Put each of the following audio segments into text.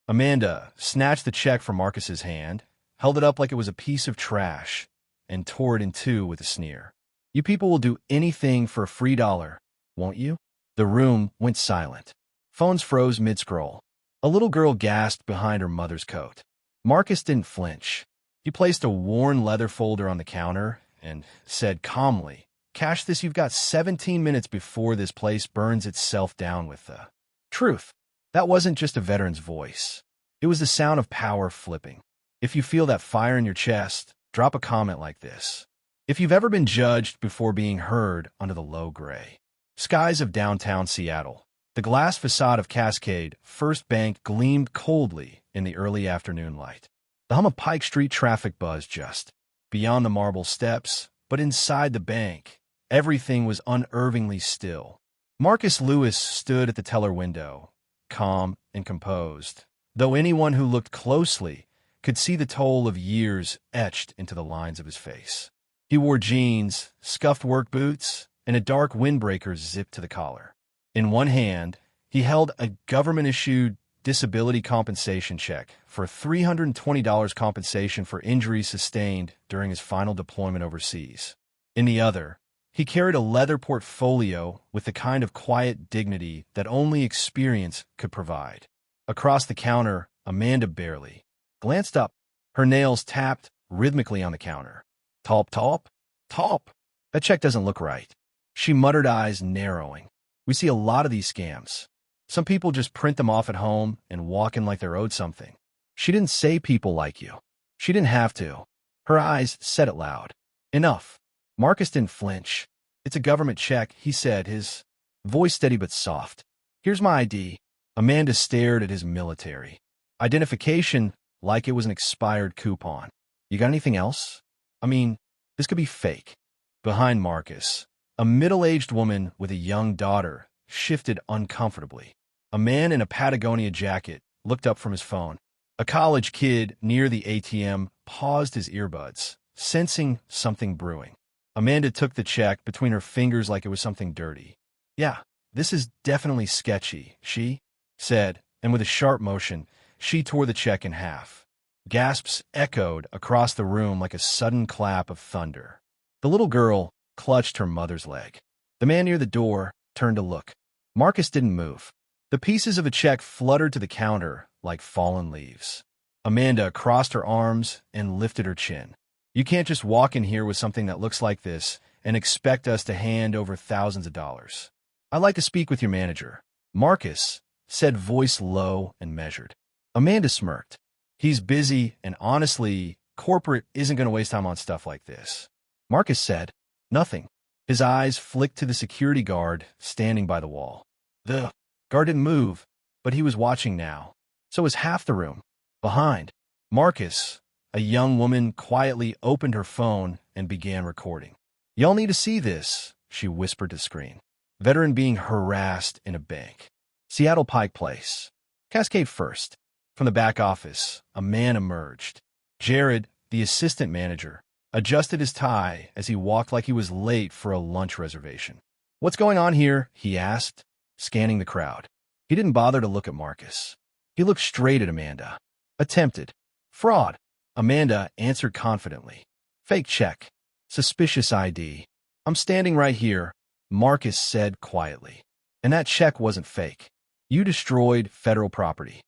Amanda snatched the check from Marcus's hand, held it up like it was a piece of trash, and tore it in two with a sneer. "You people will do anything for a free dollar, won't you?" The room went silent. Phones froze mid-scroll. A little girl gasped behind her mother's coat. Marcus didn't flinch. He placed a worn leather folder on the counter and said calmly, "Cash this. You've got 17 minutes before this place burns itself down with the truth." That wasn't just a veteran's voice. It was the sound of power flipping. If you feel that fire in your chest, drop a comment like this. If you've ever been judged before being heard under the low gray skies of downtown Seattle, the glass facade of Cascade First Bank gleamed coldly in the early afternoon light. The hum of Pike Street traffic buzzed just beyond the marble steps, but inside the bank, everything was unervingly still. Marcus Lewis stood at the teller window, calm and composed, though anyone who looked closely could see the toll of years etched into the lines of his face. He wore jeans, scuffed work boots, and a dark windbreaker zipped to the collar. In one hand, he held a government-issued disability compensation check for $320 compensation for injuries sustained during his final deployment overseas. In the other, he carried a leather portfolio with the kind of quiet dignity that only experience could provide. Across the counter, Amanda barely glanced up. Her nails tapped rhythmically on the counter. "Top, top, top. That check doesn't look right." She muttered, eyes narrowing. "We see a lot of these scams. Some people just print them off at home and walk in like they're owed something." She didn't say people like you. She didn't have to. Her eyes said it loud. "Enough." Marcus didn't flinch. "It's a government check," he said, his voice steady but soft. "Here's my ID." Amanda stared at his military identification like it was an expired coupon. "You got anything else? I mean, this could be fake." Behind Marcus, a middle-aged woman with a young daughter shifted uncomfortably. A man in a Patagonia jacket looked up from his phone. A college kid near the ATM paused his earbuds, sensing something brewing. Amanda took the check between her fingers like it was something dirty. "Yeah, this is definitely sketchy," she said, and with a sharp motion, she tore the check in half. Gasps echoed across the room like a sudden clap of thunder. The little girl clutched her mother's leg. The man near the door turned to look. Marcus didn't move. The pieces of a check fluttered to the counter like fallen leaves. Amanda crossed her arms and lifted her chin. "You can't just walk in here with something that looks like this and expect us to hand over thousands of dollars. I'd like to speak with your manager." Marcus said, voice low and measured. Amanda smirked. "He's busy, and honestly, corporate isn't going to waste time on stuff like this." Marcus said nothing. His eyes flicked to the security guard standing by the wall. The guard didn't move, but he was watching now. So was half the room. Behind Marcus, a young woman quietly opened her phone and began recording. "Y'all need to see this," she whispered to screen. Veteran being harassed in a bank. Seattle Pike Place. Cascade First. From the back office, a man emerged. Jared, the assistant manager, adjusted his tie as he walked like he was late for a lunch reservation. "What's going on here?" he asked, scanning the crowd. He didn't bother to look at Marcus. He looked straight at Amanda. "Attempted fraud," Amanda answered confidently. "Fake check. Suspicious ID. I'm standing right here," Marcus said quietly. "And that check wasn't fake. You destroyed federal property."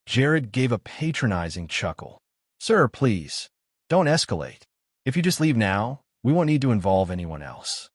Jared gave a patronizing chuckle. "Sir, please, don't escalate. If you just leave now, we won't need to involve anyone else."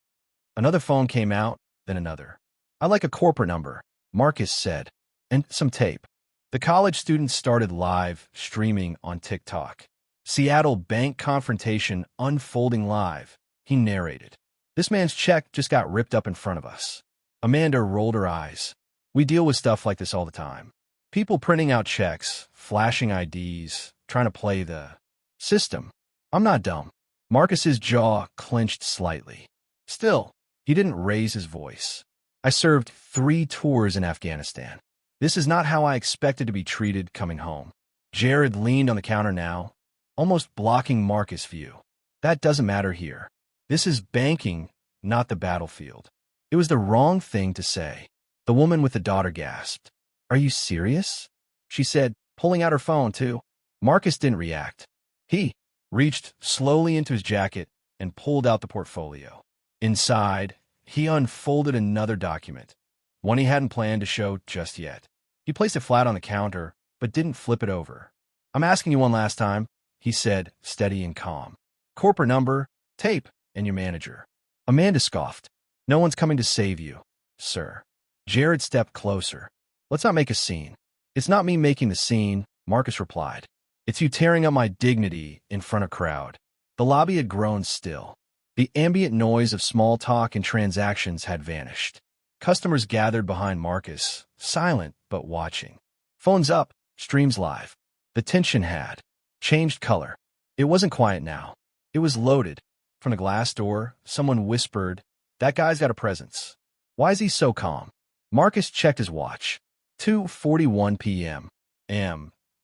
Another phone came out, then another. "I'd like a corporate number," Marcus said, "and some tape." The college student started live streaming on TikTok. "Seattle bank confrontation unfolding live," he narrated. "This man's check just got ripped up in front of us." Amanda rolled her eyes. "We deal with stuff like this all the time. People printing out checks, flashing IDs, trying to play the system. I'm not dumb." Marcus's jaw clenched slightly. Still, he didn't raise his voice. "I served 3 tours in Afghanistan. This is not how I expected to be treated coming home." Jared leaned on the counter now, almost blocking Marcus' view. "That doesn't matter here. This is banking, not the battlefield." It was the wrong thing to say. The woman with the daughter gasped. "Are you serious?" she said, pulling out her phone, too. Marcus didn't react. He reached slowly into his jacket and pulled out the portfolio. Inside, he unfolded another document, one he hadn't planned to show just yet. He placed it flat on the counter, but didn't flip it over. "I'm asking you one last time," he said, steady and calm. "Corporate number, tape, and your manager." Amanda scoffed. "No one's coming to save you, sir." Jared stepped closer. "Let's not make a scene." "It's not me making the scene," Marcus replied. "It's you tearing up my dignity in front of crowd." The lobby had grown still. The ambient noise of small talk and transactions had vanished. Customers gathered behind Marcus, silent but watching. Phones up, streams live. The tension had changed color. It wasn't quiet now. It was loaded. From the glass door, someone whispered, "That guy's got a presence." "Why is he so calm?" Marcus checked his watch. 2:41 p.m.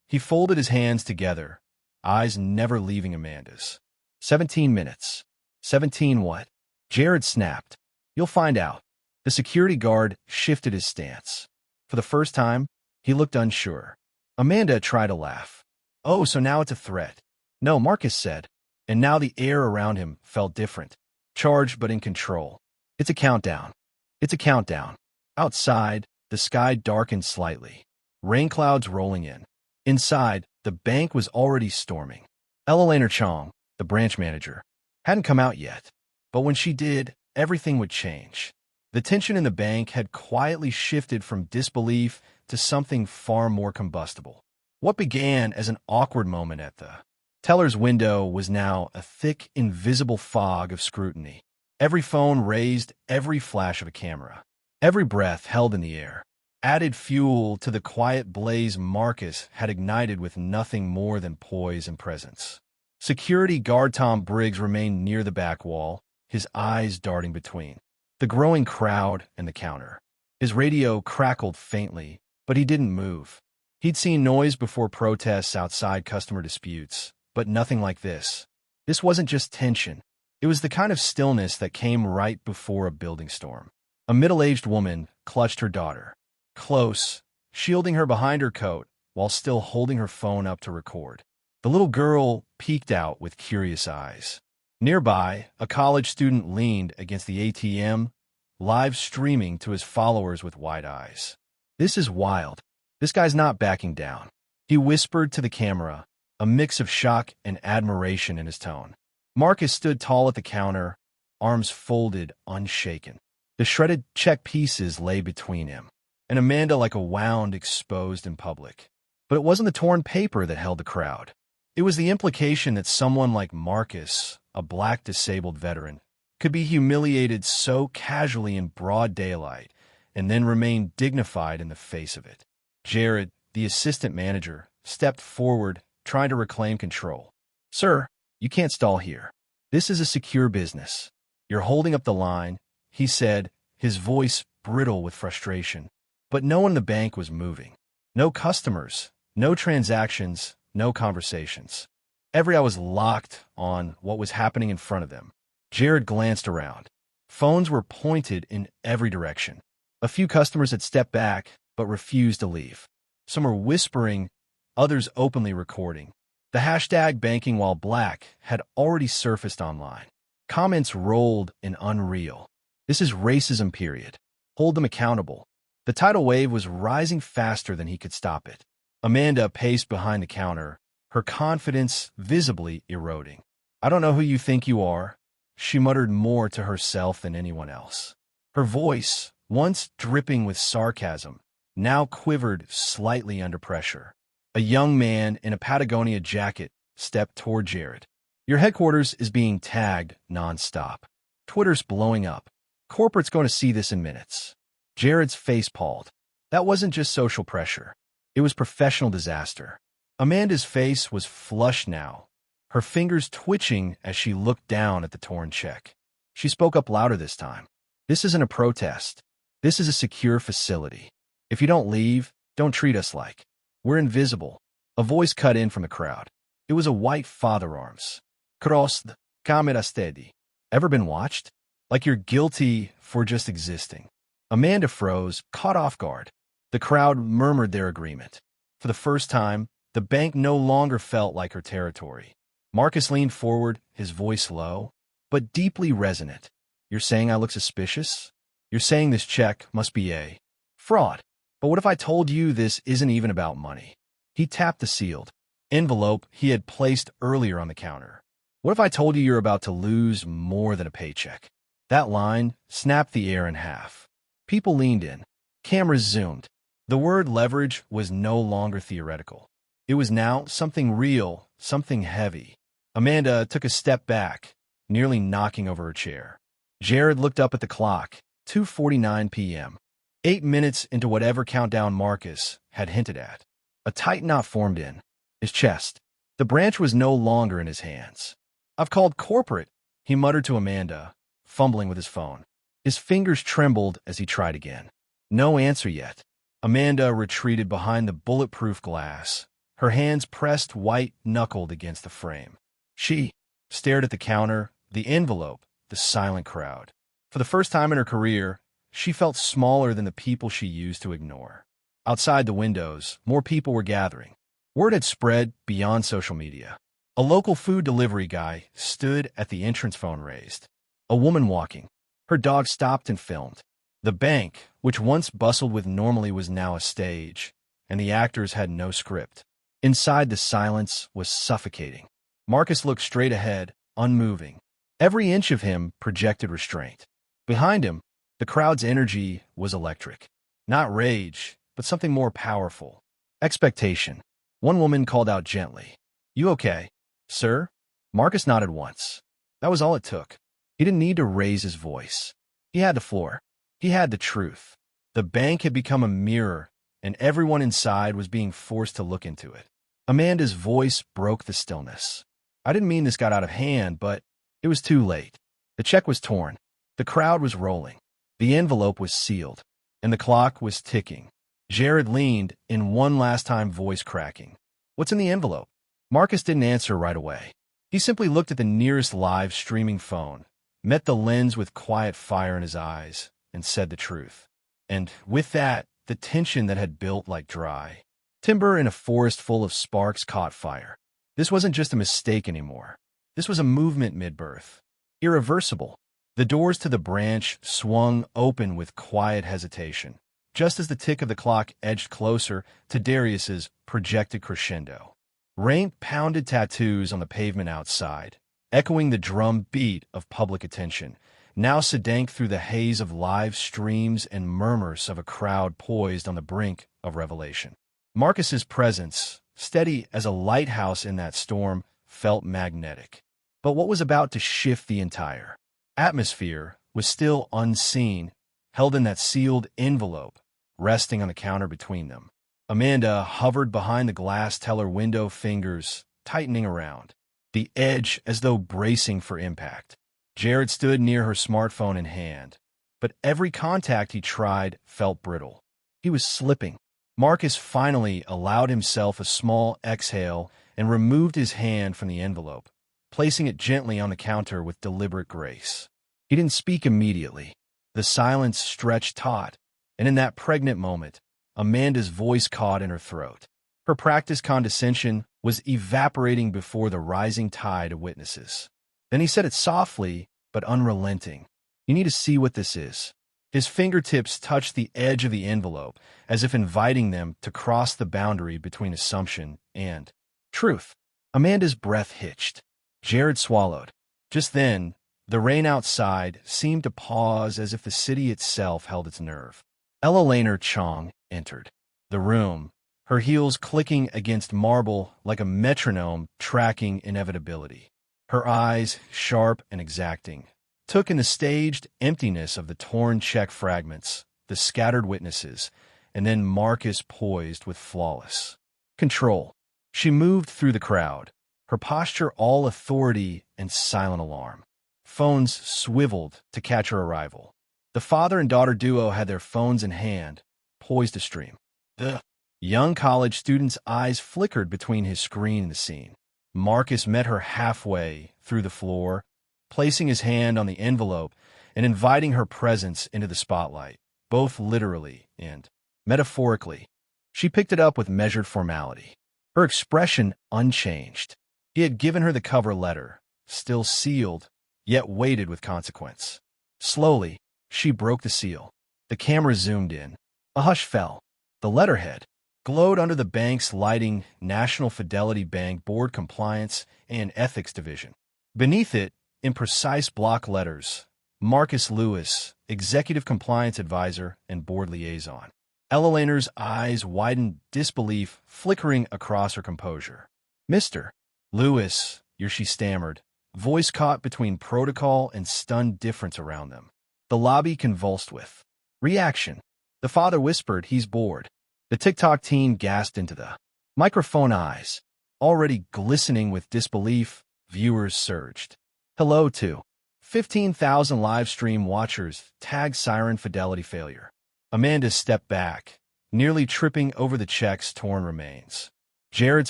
He folded his hands together, eyes never leaving Amanda's. 17 minutes. 17 what? Jared snapped. "You'll find out." The security guard shifted his stance. For the first time, he looked unsure. Amanda tried to laugh. "Oh, so now it's a threat." "No," Marcus said, and now the air around him felt different. Charged but in control. "It's a countdown. It's a countdown." Outside, the sky darkened slightly. Rain clouds rolling in. Inside, the bank was already storming. Ella Chong, the branch manager, hadn't come out yet. But when she did, everything would change. The tension in the bank had quietly shifted from disbelief to something far more combustible. What began as an awkward moment at the teller's window was now a thick, invisible fog of scrutiny. Every phone raised, every flash of a camera, every breath held in the air, added fuel to the quiet blaze Marcus had ignited with nothing more than poise and presence. Security guard Tom Briggs remained near the back wall, his eyes darting between the growing crowd and the counter. His radio crackled faintly, but he didn't move. He'd seen noise before, protests outside, customer disputes, but nothing like this. This wasn't just tension. It was the kind of stillness that came right before a building storm. A middle-aged woman clutched her daughter close, shielding her behind her coat while still holding her phone up to record. The little girl peeked out with curious eyes. Nearby, a college student leaned against the ATM, live streaming to his followers with wide eyes. "This is wild. This guy's not backing down," he whispered to the camera, a mix of shock and admiration in his tone. Marcus stood tall at the counter, arms folded, unshaken. The shredded check pieces lay between him, and Amanda like a wound exposed in public. But it wasn't the torn paper that held the crowd. It was the implication that someone like Marcus, a black disabled veteran, could be humiliated so casually in broad daylight and then remain dignified in the face of it. Jared, the assistant manager, stepped forward, trying to reclaim control. "Sir, you can't stall here. This is a secure business. You're holding up the line," he said, his voice brittle with frustration. But no one in the bank was moving. No customers, no transactions, no conversations. Every eye was locked on what was happening in front of them. Jared glanced around. Phones were pointed in every direction. A few customers had stepped back, but refused to leave. Some were whispering, others openly recording. The hashtag banking while black had already surfaced online. Comments rolled in unreal. "This is racism, period. Hold them accountable." The tidal wave was rising faster than he could stop it. Amanda paced behind the counter, her confidence visibly eroding. "I don't know who you think you are," she muttered more to herself than anyone else. Her voice, once dripping with sarcasm, now quivered slightly under pressure. A young man in a Patagonia jacket stepped toward Jared. "Your headquarters is being tagged nonstop. Twitter's blowing up. Corporate's going to see this in minutes." Jared's face palled. That wasn't just social pressure. It was professional disaster. Amanda's face was flushed now, her fingers twitching as she looked down at the torn check. She spoke up louder this time. "This isn't a protest. This is a secure facility. If you don't leave, don't treat us like we're invisible." A voice cut in from the crowd. It was a white father arms. "Cross the camera steady. Ever been watched? Like you're guilty for just existing." Amanda froze, caught off guard. The crowd murmured their agreement. For the first time, the bank no longer felt like her territory. Marcus leaned forward, his voice low, but deeply resonant. "You're saying I look suspicious? You're saying this check must be a fraud. But what if I told you this isn't even about money?" He tapped the sealed envelope he had placed earlier on the counter. "What if I told you you're about to lose more than a paycheck?" That line snapped the air in half. People leaned in. Cameras zoomed. The word leverage was no longer theoretical. It was now something real, something heavy. Amanda took a step back, nearly knocking over her chair. Jared looked up at the clock, 2:49 p.m. 8 minutes into whatever countdown Marcus had hinted at. A tight knot formed in his chest. The branch was no longer in his hands. "I've called corporate," he muttered to Amanda, fumbling with his phone. His fingers trembled as he tried again. No answer yet. Amanda retreated behind the bulletproof glass, her hands pressed white-knuckled against the frame. She stared at the counter, the envelope, the silent crowd. For the first time in her career, she felt smaller than the people she used to ignore. Outside the windows, more people were gathering. Word had spread beyond social media. A local food delivery guy stood at the entrance, phone raised. A woman walking. Her dog stopped and filmed. The bank, which once bustled with normalcy, was now a stage, and the actors had no script. Inside, the silence was suffocating. Marcus looked straight ahead, unmoving. Every inch of him projected restraint. Behind him, the crowd's energy was electric. Not rage, but something more powerful. Expectation. One woman called out gently, "You okay, sir?" Marcus nodded once. That was all it took. He didn't need to raise his voice. He had the floor. He had the truth. The bank had become a mirror, and everyone inside was being forced to look into it. Amanda's voice broke the stillness. "I didn't mean this got out of hand, but it was too late." The check was torn. The crowd was rolling. The envelope was sealed, and the clock was ticking. Jared leaned in, one last time, voice cracking. "What's in the envelope?" Marcus didn't answer right away. He simply looked at the nearest live streaming phone, met the lens with quiet fire in his eyes, and said the truth. And with that, the tension that had built like dry timber in a forest full of sparks caught fire. This wasn't just a mistake anymore. This was a movement mid-birth. Irreversible. The doors to the branch swung open with quiet hesitation, just as the tick of the clock edged closer to Darius's projected crescendo. Rain pounded tattoos on the pavement outside, echoing the drum beat of public attention, now sedank through the haze of live streams and murmurs of a crowd poised on the brink of revelation. Marcus's presence, steady as a lighthouse in that storm, felt magnetic. But what was about to shift the entire atmosphere was still unseen, held in that sealed envelope, resting on the counter between them. Amanda hovered behind the glass teller window, fingers tightening around the edge as though bracing for impact. Jared stood near her, smartphone in hand, but every contact he tried felt brittle. He was slipping. Marcus finally allowed himself a small exhale and removed his hand from the envelope, placing it gently on the counter with deliberate grace. He didn't speak immediately. The silence stretched taut, and in that pregnant moment, Amanda's voice caught in her throat. Her practiced condescension was evaporating before the rising tide of witnesses. Then he said it softly, but unrelenting. "You need to see what this is." His fingertips touched the edge of the envelope, as if inviting them to cross the boundary between assumption and truth. Amanda's breath hitched. Jared swallowed. Just then, the rain outside seemed to pause, as if the city itself held its nerve. Ella Laner Chong entered the room, her heels clicking against marble like a metronome tracking inevitability. Her eyes, sharp and exacting, took in the staged emptiness of the torn check fragments, the scattered witnesses, and then Marcus poised with flawless control. She moved through the crowd, her posture all authority and silent alarm. Phones swiveled to catch her arrival. The father and daughter duo had their phones in hand, poised to stream. The young college student's eyes flickered between his screen and the scene. Marcus met her halfway through the floor, placing his hand on the envelope and inviting her presence into the spotlight, both literally and metaphorically. She picked it up with measured formality, her expression unchanged. He had given her the cover letter, still sealed, yet weighted with consequence. Slowly, she broke the seal. The camera zoomed in. A hush fell. The letterhead glowed under the bank's lighting: National Fidelity Bank Board Compliance and Ethics Division. Beneath it, in precise block letters, Marcus Lewis, Executive Compliance Advisor and Board Liaison. Ella Laner's eyes widened, disbelief flickering across her composure. "Mr. Lewis," she stammered, voice caught between protocol and stunned difference around them. The lobby convulsed with reaction. The father whispered, "He's bored." The TikTok teen gasped into the microphone, eyes already glistening with disbelief. Viewers surged. "Hello to 15,000 live stream watchers. Tag siren fidelity failure." Amanda stepped back, nearly tripping over the check's torn remains. Jared's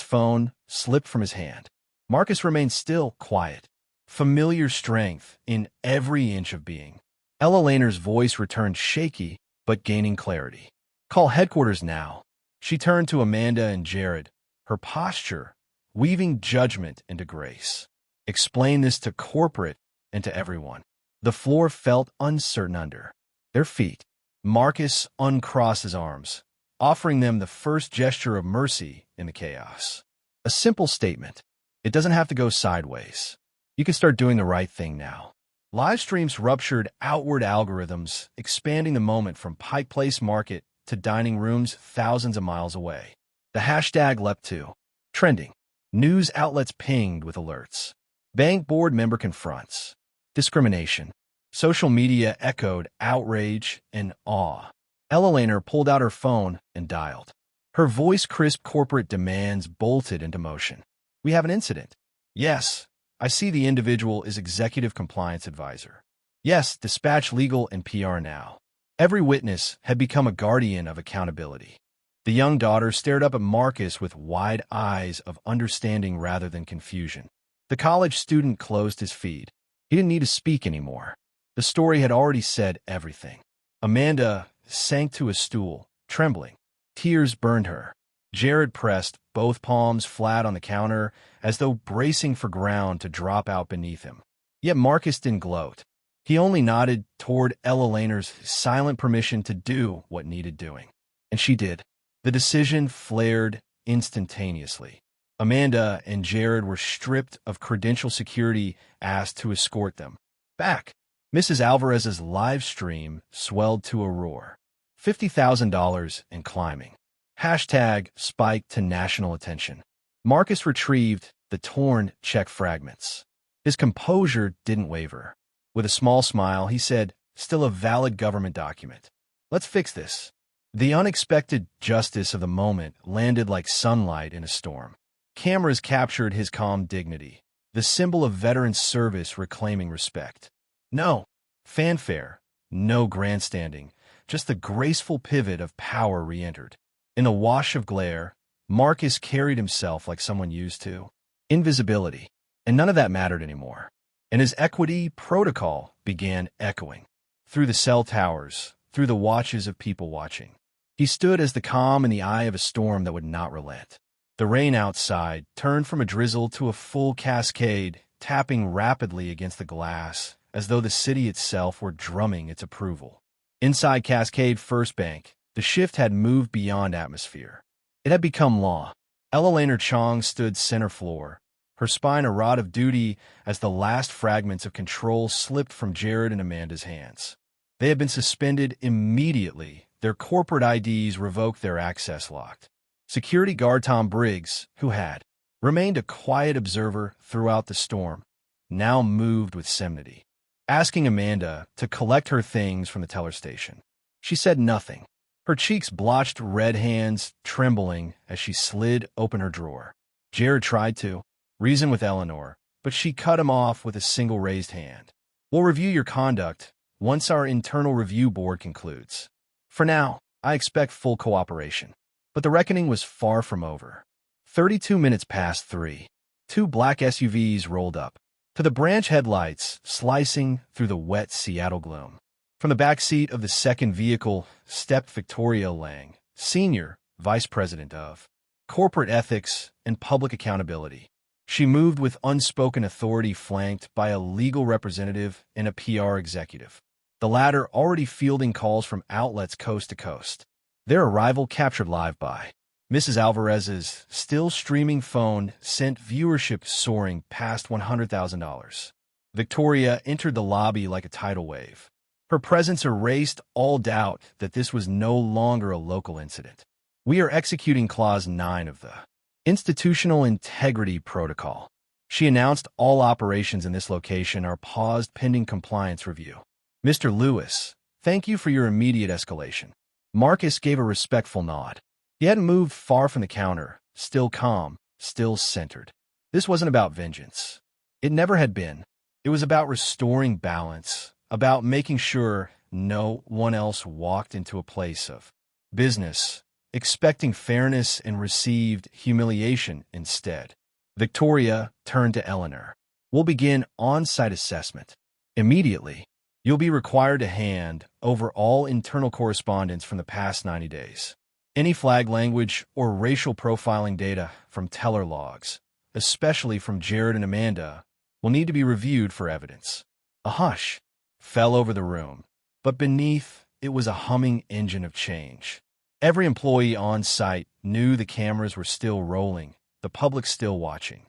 phone slipped from his hand. Marcus remained still, quiet, familiar strength in every inch of being. Ella Laner's voice returned, shaky but gaining clarity. "Call headquarters now." She turned to Amanda and Jared, her posture weaving judgment into grace. "Explain this to corporate and to everyone." The floor felt uncertain under their feet. Marcus uncrossed his arms, offering them the first gesture of mercy in the chaos. A simple statement. It doesn't have to go sideways. You can start doing the right thing now. Live streams ruptured outward algorithms, expanding the moment from Pike Place Market to dining rooms thousands of miles away. The hashtag leapt to trending. News outlets pinged with alerts. Bank board member confronts discrimination. Social media echoed outrage and awe. Ella Laner pulled out her phone and dialed. Her voice crisp: "Corporate demands," bolted into motion. "We have an incident." "Yes, I see the individual is Executive Compliance Advisor." "Yes, dispatch legal and PR now." Every witness had become a guardian of accountability. The young daughter stared up at Marcus with wide eyes of understanding rather than confusion. The college student closed his feed. He didn't need to speak anymore. The story had already said everything. Amanda sank to a stool, trembling. Tears burned her. Jared pressed both palms flat on the counter, as though bracing for ground to drop out beneath him. Yet Marcus didn't gloat. He only nodded toward Ella Laner's silent permission to do what needed doing. And she did. The decision flared instantaneously. Amanda and Jared were stripped of credential security, asked to escort them back. Mrs. Alvarez's live stream swelled to a roar. $50,000 and climbing. Hashtag spiked to national attention. Marcus retrieved the torn check fragments. His composure didn't waver. With a small smile, he said, "Still a valid government document. Let's fix this." The unexpected justice of the moment landed like sunlight in a storm. Cameras captured his calm dignity, the symbol of veteran service reclaiming respect. No fanfare, no grandstanding, just the graceful pivot of power re-entered. In a wash of glare, Marcus carried himself like someone used to. Invisibility. And none of that mattered anymore. And his equity protocol began echoing. Through the cell towers, through the watches of people watching. He stood as the calm in the eye of a storm that would not relent. The rain outside turned from a drizzle to a full cascade, tapping rapidly against the glass, as though the city itself were drumming its approval. Inside Cascade First Bank, the shift had moved beyond atmosphere. It had become law. Ella Laner Chong stood center floor, her spine a rod of duty as the last fragments of control slipped from Jared and Amanda's hands. They had been suspended immediately, their corporate IDs revoked, their access locked. Security guard Tom Briggs, who had remained a quiet observer throughout the storm, now moved with solemnity, asking Amanda to collect her things from the teller station. She said nothing, her cheeks blotched, red hands trembling as she slid open her drawer. Jared tried to reason with Eleanor, but she cut him off with a single raised hand. "We'll review your conduct once our internal review board concludes. For now, I expect full cooperation." But the reckoning was far from over. 32 minutes past 3. Two black SUVs rolled up, to the branch headlights slicing through the wet Seattle gloom. From the back seat of the second vehicle stepped Victoria Lang, Sr., vice president of corporate ethics and public accountability. She moved with unspoken authority, flanked by a legal representative and a PR executive, the latter already fielding calls from outlets coast to coast. Their arrival, captured live by Mrs. Alvarez's still streaming phone, sent viewership soaring past $100,000. Victoria entered the lobby like a tidal wave. Her presence erased all doubt that this was no longer a local incident. "We are executing Clause 9 of the Institutional Integrity Protocol," she announced. "All operations in this location are paused pending compliance review." "Mr. Lewis, thank you for your immediate escalation." Marcus gave a respectful nod. He hadn't moved far from the counter, still calm, still centered. This wasn't about vengeance. It never had been. It was about restoring balance, about making sure no one else walked into a place of business expecting fairness and received humiliation instead. Victoria turned to Eleanor. "We'll begin on-site assessment. Immediately, you'll be required to hand over all internal correspondence from the past 90 days. Any flag language or racial profiling data from teller logs, especially from Jared and Amanda, will need to be reviewed for evidence." A hush fell over the room, but beneath it was a humming engine of change. Every employee on site knew the cameras were still rolling, the public still watching.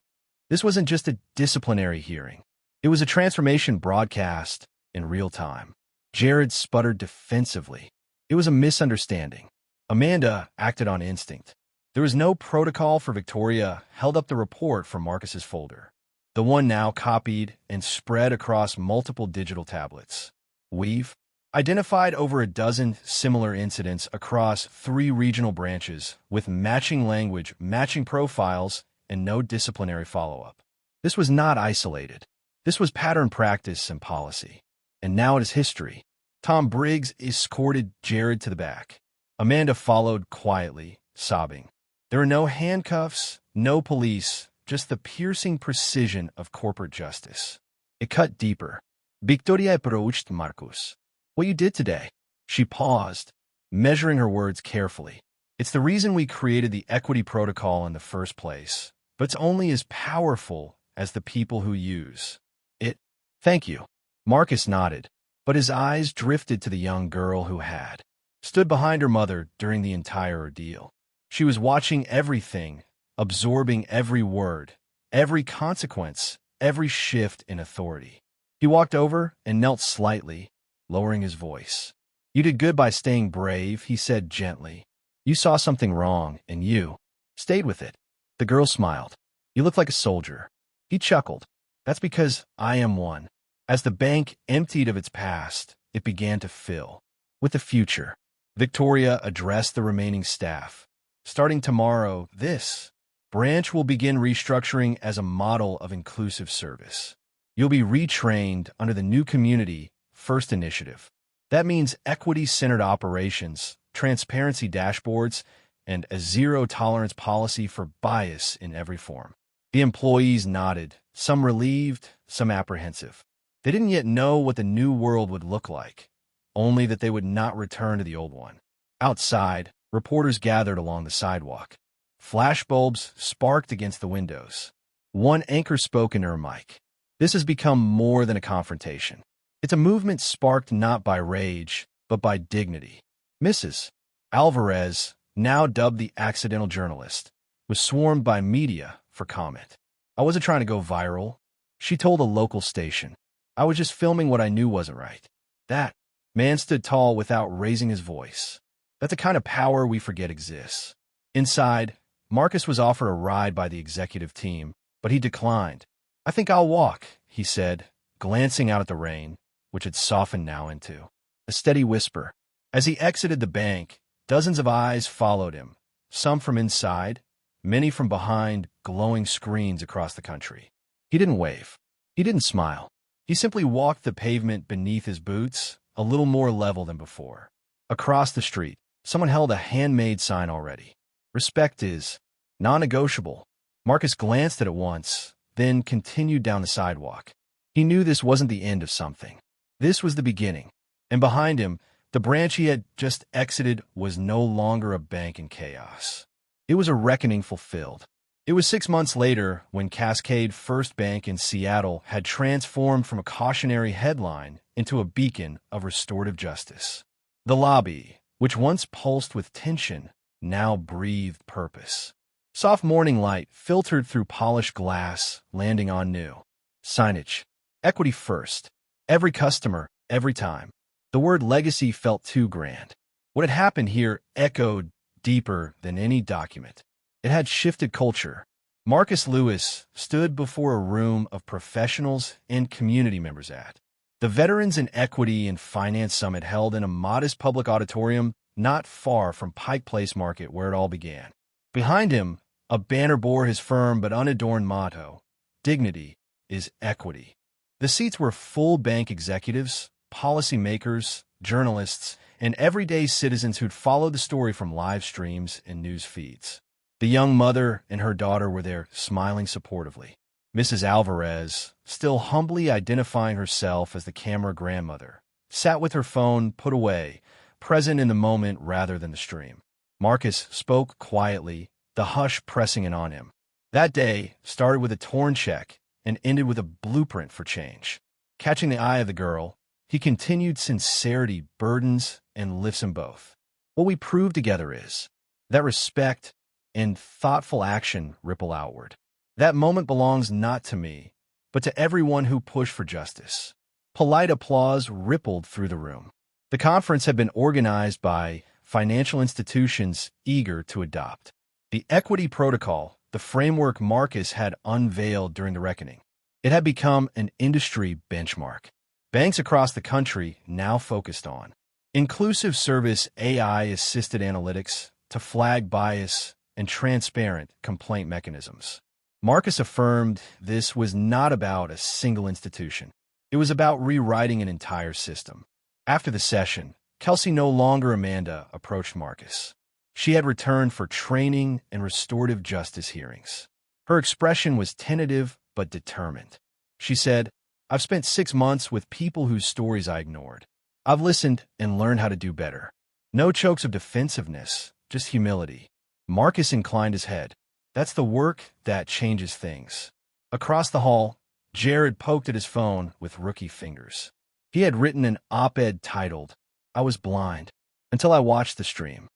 This wasn't just a disciplinary hearing. It was a transformation broadcast in real time. Jared sputtered defensively. It was a misunderstanding. Amanda acted on instinct. There was no protocol for Victoria, held up the report from Marcus's folder, the one now copied and spread across multiple digital tablets. "We've identified over a dozen similar incidents across 3 regional branches with matching language, matching profiles, and no disciplinary follow-up." This was not isolated. This was pattern practice and policy. And now it is history. Tom Briggs escorted Jared to the back. Amanda followed quietly, sobbing. There were no handcuffs, no police, just the piercing precision of corporate justice. It cut deeper. "Victoria approached Marcus. What you did today." She paused, measuring her words carefully. "It's the reason we created the equity protocol in the first place, but it's only as powerful as the people who use it." "Thank you." Marcus nodded, but his eyes drifted to the young girl who had stood behind her mother during the entire ordeal. She was watching everything, absorbing every word, every consequence, every shift in authority. He walked over and knelt slightly, lowering his voice. "You did good by staying brave," he said gently. "You saw something wrong, and you stayed with it." The girl smiled. "You look like a soldier." He chuckled. "That's because I am one." As the bank emptied of its past, it began to fill with the future. Victoria addressed the remaining staff. "Starting tomorrow, this branch will begin restructuring as a model of inclusive service. You'll be retrained under the new Community First initiative. That means equity-centered operations, transparency dashboards, and a zero-tolerance policy for bias in every form." The employees nodded, some relieved, some apprehensive. They didn't yet know what the new world would look like, only that they would not return to the old one. Outside, reporters gathered along the sidewalk. Flashbulbs sparked against the windows. One anchor spoke into her mic. "This has become more than a confrontation. It's a movement sparked not by rage, but by dignity." Mrs. Alvarez, now dubbed the accidental journalist, was swarmed by media for comment. "I wasn't trying to go viral," she told a local station. "I was just filming what I knew wasn't right." That man stood tall without raising his voice. That's the kind of power we forget exists. Inside, Marcus was offered a ride by the executive team, but he declined. "I think I'll walk," he said, glancing out at the rain, which had softened now into a steady whisper. As he exited the bank, dozens of eyes followed him, some from inside, many from behind glowing screens across the country. He didn't wave. He didn't smile. He simply walked the pavement beneath his boots, a little more level than before. Across the street, someone held a handmade sign already. "Respect is non-negotiable." Marcus glanced at it once, then continued down the sidewalk. He knew this wasn't the end of something. This was the beginning. And behind him, The branch he had just exited was no longer a bank in chaos. It was a reckoning fulfilled. It was 6 months later when Cascade First Bank in Seattle had transformed from a cautionary headline into a beacon of restorative justice. The lobby, which once pulsed with tension, now breathed purpose. Soft morning light filtered through polished glass, landing on new signage. Equity first. Every customer, every time. The word legacy felt too grand. What had happened here echoed deeper than any document. It had shifted culture. Marcus Lewis stood before a room of professionals and community members at the Veterans in Equity and Finance Summit held in a modest public auditorium not far from Pike Place Market where it all began. Behind him, a banner bore his firm but unadorned motto, "Dignity is Equity." The seats were full bank executives, policymakers, journalists, and everyday citizens who'd followed the story from live streams and news feeds. The young mother and her daughter were there, smiling supportively. Mrs. Alvarez, still humbly identifying herself as the camera grandmother, sat with her phone put away, present in the moment rather than the stream. Marcus spoke quietly, the hush pressing in on him. That day started with a torn check and ended with a blueprint for change. Catching the eye of the girl, he continued, "Sincerity burdens and lifts them both. What we prove together is that respect and thoughtful action ripple outward. That moment belongs not to me, but to everyone who pushed for justice." Polite applause rippled through the room. The conference had been organized by financial institutions eager to adopt the equity protocol, the framework Marcus had unveiled during the reckoning. It had become an industry benchmark. Banks across the country now focused on inclusive service AI-assisted analytics to flag bias and transparent complaint mechanisms. Marcus affirmed this was not about a single institution. It was about rewriting an entire system. After the session, Kelsey, no longer Amanda, approached Marcus. She had returned for training and restorative justice hearings. Her expression was tentative but determined. She said, "I've spent 6 months with people whose stories I ignored. I've listened and learned how to do better. No chokes of defensiveness, just humility." Marcus inclined his head. "That's the work that changes things." Across the hall, Jared poked at his phone with rookie fingers. He had written an op-ed titled, "I was blind until I watched the stream."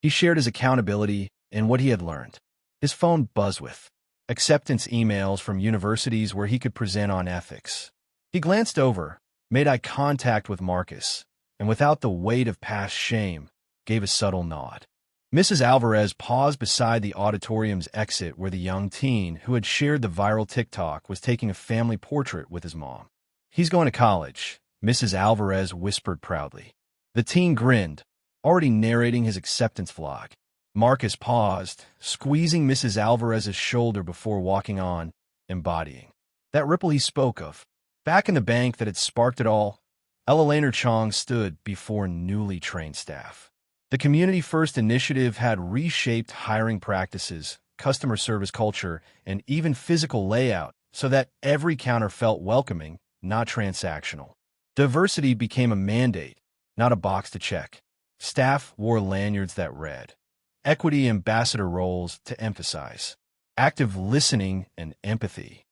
He shared his accountability and what he had learned. His phone buzzed with acceptance emails from universities where he could present on ethics. He glanced over, made eye contact with Marcus, and without the weight of past shame, gave a subtle nod. Mrs. Alvarez paused beside the auditorium's exit where the young teen who had shared the viral TikTok was taking a family portrait with his mom. "He's going to college," Mrs. Alvarez whispered proudly. The teen grinned, already narrating his acceptance vlog. Marcus paused, squeezing Mrs. Alvarez's shoulder before walking on, embodying that ripple he spoke of. Back in the bank that had sparked it all, Ella Laner Chong stood before newly trained staff. The Community First initiative had reshaped hiring practices, customer service culture, and even physical layout so that every counter felt welcoming, not transactional. Diversity became a mandate, not a box to check. Staff wore lanyards that read, "Equity Ambassador roles to emphasize active listening and empathy."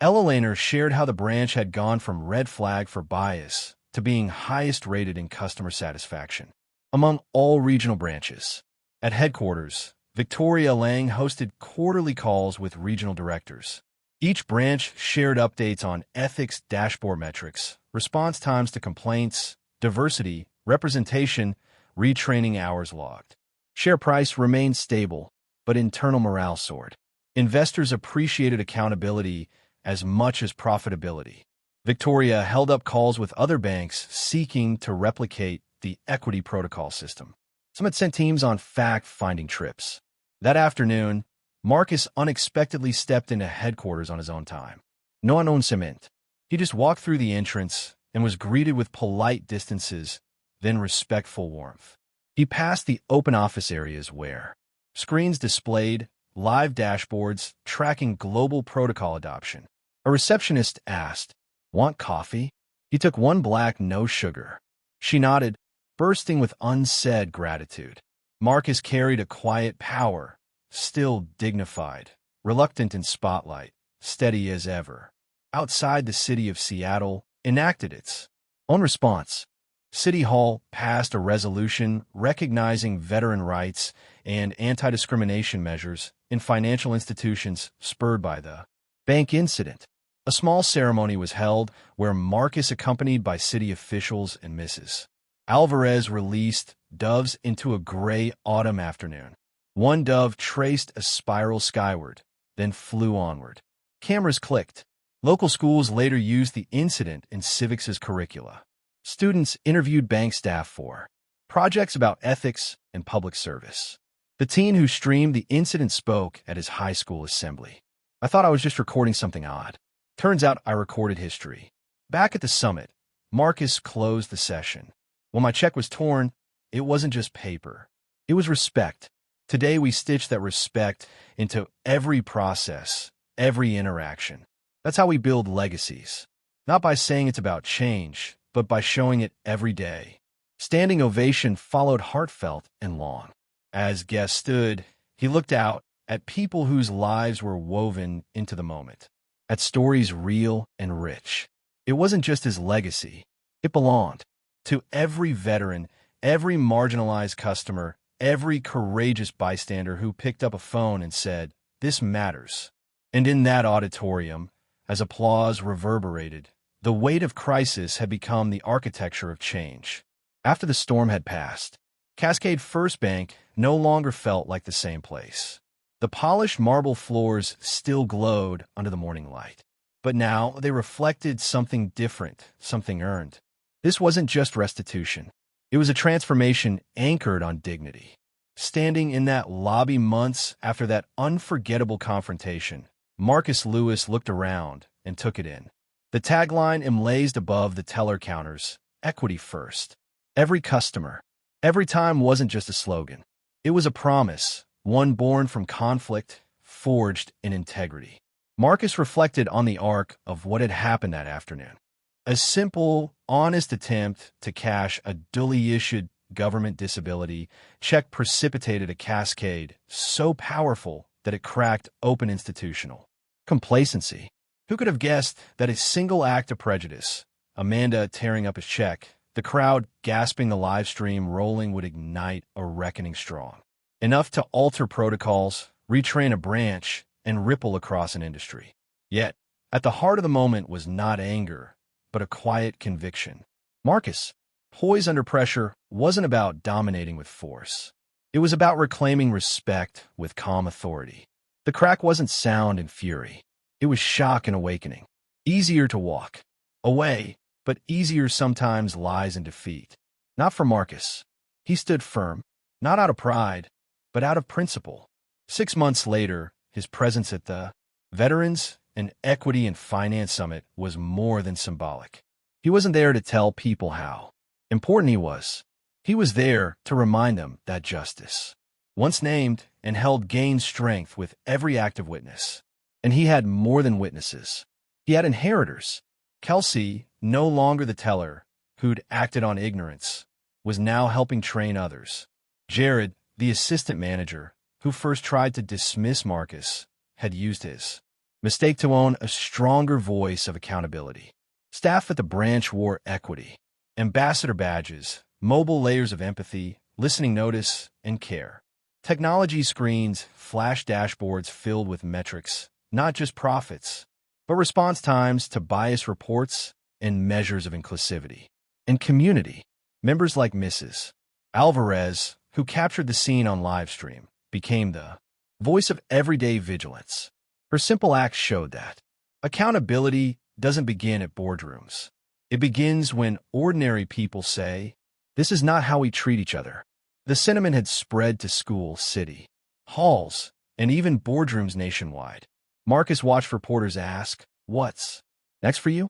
Ella Laner shared how the branch had gone from red flag for bias to being highest rated in customer satisfaction among all regional branches. At headquarters, Victoria Lang hosted quarterly calls with regional directors. Each branch shared updates on ethics dashboard metrics, response times to complaints, diversity, representation, retraining hours logged. Share price remained stable, but internal morale soared. Investors appreciated accountability as much as profitability. Victoria held up calls with other banks seeking to replicate the equity protocol system. Some had sent teams on fact-finding trips. That afternoon, Marcus unexpectedly stepped into headquarters on his own time. No announcement. He just walked through the entrance and was greeted with polite distances, then respectful warmth. He passed the open office areas where screens displayed live dashboards tracking global protocol adoption. A receptionist asked, "Want coffee?" He took one black, no sugar. She nodded, bursting with unsaid gratitude. Marcus carried a quiet power, still dignified, reluctant in spotlight, steady as ever. Outside the city of Seattle, enacted its own response. City Hall passed a resolution recognizing veteran rights and anti-discrimination measures in financial institutions spurred by the bank incident. A small ceremony was held where Marcus, accompanied by city officials and Mrs. Alvarez, released doves into a gray autumn afternoon. One dove traced a spiral skyward, then flew onward. Cameras clicked. Local schools later used the incident in civics curricula. Students interviewed bank staff for projects about ethics and public service. The teen who streamed the incident spoke at his high school assembly. "I thought I was just recording something odd. Turns out I recorded history." Back at the summit, Marcus closed the session. "When my check was torn, it wasn't just paper. It was respect. Today we stitch that respect into every process, every interaction. That's how we build legacies. Not by saying it's about change, but by showing it every day." Standing ovation followed, heartfelt and long. As guest stood, he looked out at people whose lives were woven into the moment, at stories real and rich. It wasn't just his legacy. It belonged to every veteran, every marginalized customer, every courageous bystander who picked up a phone and said, "This matters." And in that auditorium, as applause reverberated, the weight of crisis had become the architecture of change. After the storm had passed, Cascade First Bank no longer felt like the same place. The polished marble floors still glowed under the morning light. But now they reflected something different, something earned. This wasn't just restitution. It was a transformation anchored on dignity. Standing in that lobby months after that unforgettable confrontation, Marcus Lewis looked around and took it in. The tagline emblazoned above the teller counters, "Equity first." Every customer, every time wasn't just a slogan. It was a promise, one born from conflict, forged in integrity. Marcus reflected on the arc of what had happened that afternoon. A simple, honest attempt to cash a duly issued government disability check precipitated a cascade so powerful that it cracked open institutional complacency. Who could have guessed that a single act of prejudice, Amanda tearing up his check, the crowd gasping, the live stream rolling, would ignite a reckoning strong, enough to alter protocols, retrain a branch, and ripple across an industry? Yet, at the heart of the moment was not anger, but a quiet conviction. Marcus, poise under pressure, wasn't about dominating with force. It was about reclaiming respect with calm authority. The crack wasn't sound and fury. It was shock and awakening. Easier to walk away, but easier sometimes lies in defeat. Not for Marcus. He stood firm, not out of pride, but out of principle. 6 months later, his presence at the Veterans and Equity and Finance Summit was more than symbolic. He wasn't there to tell people how important he was. He was there to remind them that justice, once named and held, gained strength with every active witness. And he had more than witnesses. He had inheritors. Kelsey, no longer the teller who'd acted on ignorance, was now helping train others. Jared, the assistant manager, who first tried to dismiss Marcus, had used his mistake to own a stronger voice of accountability. Staff at the branch wore equity, ambassador badges, mobile layers of empathy, listening notice, and care. Technology screens, flash dashboards filled with metrics, not just profits, but response times to bias reports and measures of inclusivity. And community, members like Mrs. Alvarez, who captured the scene on livestream, became the voice of everyday vigilance. Her simple acts showed that accountability doesn't begin at boardrooms. It begins when ordinary people say, "This is not how we treat each other." The sentiment had spread to school, city, halls, and even boardrooms nationwide. Marcus watched reporters ask, "What's next for you?"